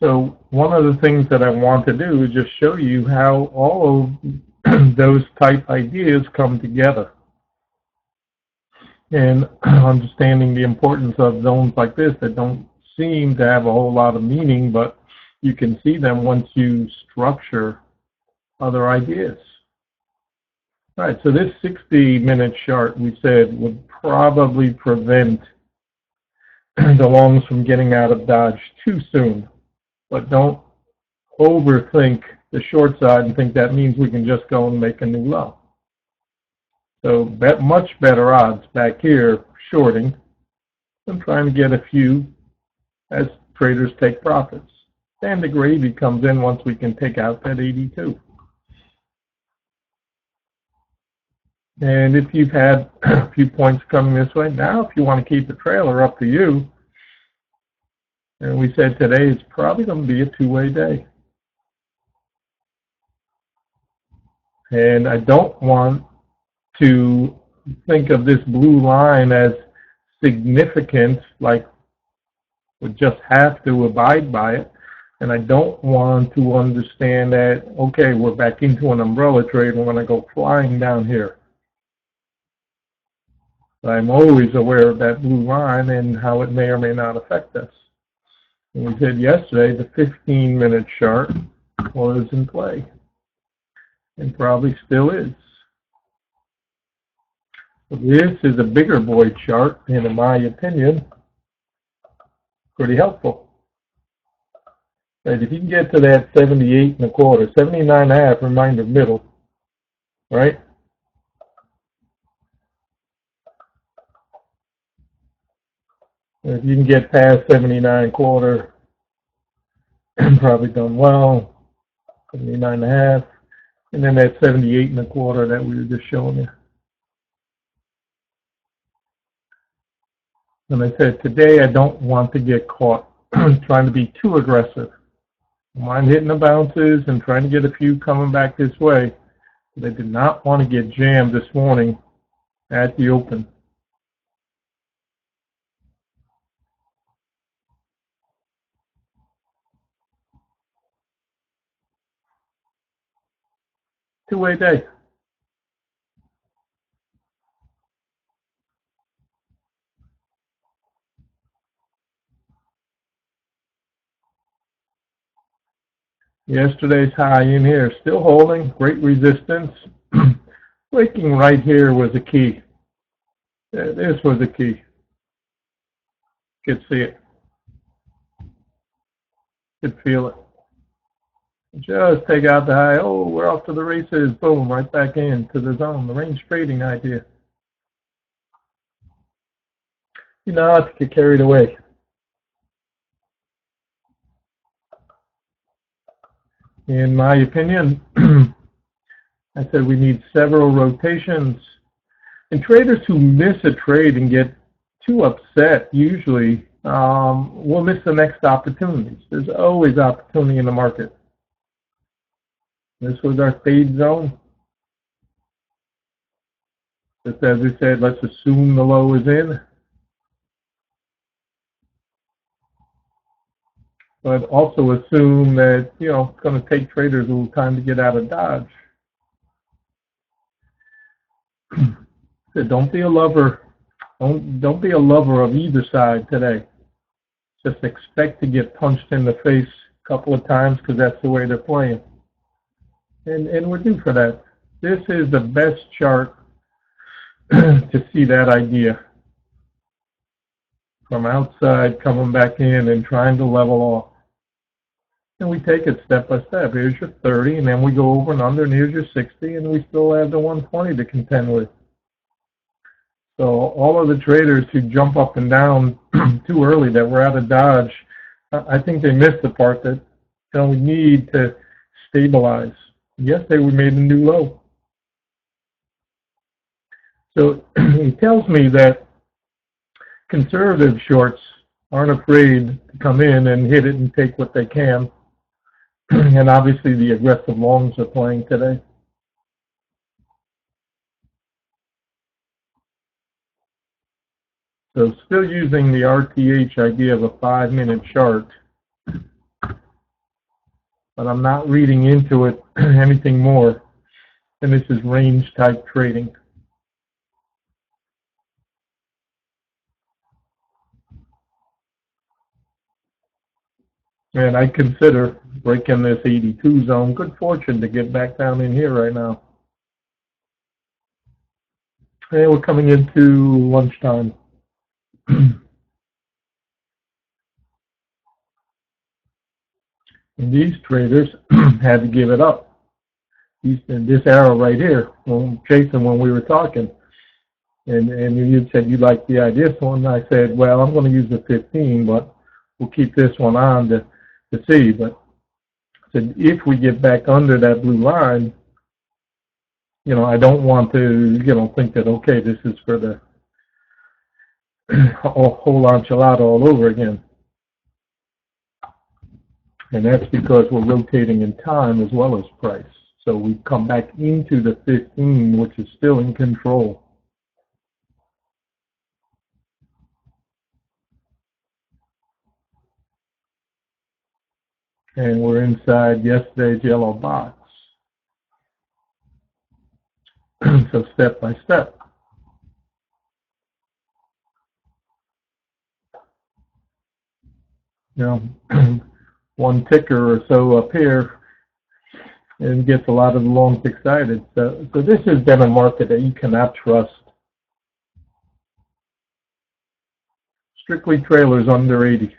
So one of the things that I want to do is just show you how all of those type ideas come together. And understanding the importance of zones like this that don't seem to have a whole lot of meaning, but you can see them once you structure other ideas. All right, so this 60-minute chart, we said, would probably prevent the longs from getting out of Dodge too soon. But don't overthink the short side and think that means we can just go and make a new low. So much better odds back here shorting than trying to get a few as traders take profits. Then the gravy comes in once we can take out that 82. And if you've had a few points coming this way, now if you want to keep the trailer, up to you. And we said today is probably going to be a two-way day. And I don't want to think of this blue line as significant, like we just have to abide by it. And I don't want to understand that, okay, we're back into an umbrella trade, we're going to go flying down here. I'm always aware of that blue line and how it may or may not affect us. And we said yesterday the 15-minute chart was in play and probably still is. This is a bigger boy chart, and in my opinion, pretty helpful. Right, if you can get to that 78 and a quarter, 79 and a half, reminder middle, right? If you can get past 79 and a quarter, probably done well. 79 and a half, and then that 78 and a quarter that we were just showing you. And I said today I don't want to get caught trying to be too aggressive. I mind hitting the bounces and trying to get a few coming back this way. But I did not want to get jammed this morning at the open. Two-way day. Yesterday's high in here, still holding, great resistance. Breaking right here was a key. This was a key. Could see it. Could feel it. Just take out the high. Oh, we're off to the races. Boom, right back into the zone. The range trading idea. You know, not to get carried away. In my opinion, I said we need several rotations. And traders who miss a trade and get too upset usually will miss the next opportunities. There's always opportunity in the market. This was our fade zone. Just as we said, let's assume the low is in. But also assume that, you know, it's going to take traders a little time to get out of Dodge. So don't be a lover. Don't be a lover of either side today. Just expect to get punched in the face a couple of times because that's the way they're playing. And we're due for that. This is the best chart to see that idea. From outside, coming back in and trying to level off. And we take it step by step. Here's your 30, and then we go over and under, and here's your 60, and we still have the 120 to contend with. So all of the traders who jump up and down too early that we're out of Dodge, I think they missed the part that, you know, we need to stabilize. Yesterday we made a new low. So it tells me that conservative shorts aren't afraid to come in and hit it and take what they can. And obviously the aggressive longs are playing today. So still using the RTH idea of a 5-minute chart. but I'm not reading into it anything more. And this is range type trading. And I consider breaking this 82 zone good fortune to get back down in here right now. And we're coming into lunchtime. And these traders had to give it up. This arrow right here, Jason, when we were talking, and you said you liked the idea of this one. I said, well, I'm going to use the 15, but we'll keep this one on to see. But I said, if we get back under that blue line, you know, I don't want to, you know, think that, okay, this is for the whole enchilada all over again. And that's because we're rotating in time as well as price. So we come back into the 15, which is still in control. And we're inside yesterday's yellow box. So step by step. You know, one ticker or so up here and gets a lot of the longs excited. So this has been a market that you cannot trust. Strictly trailers under 80.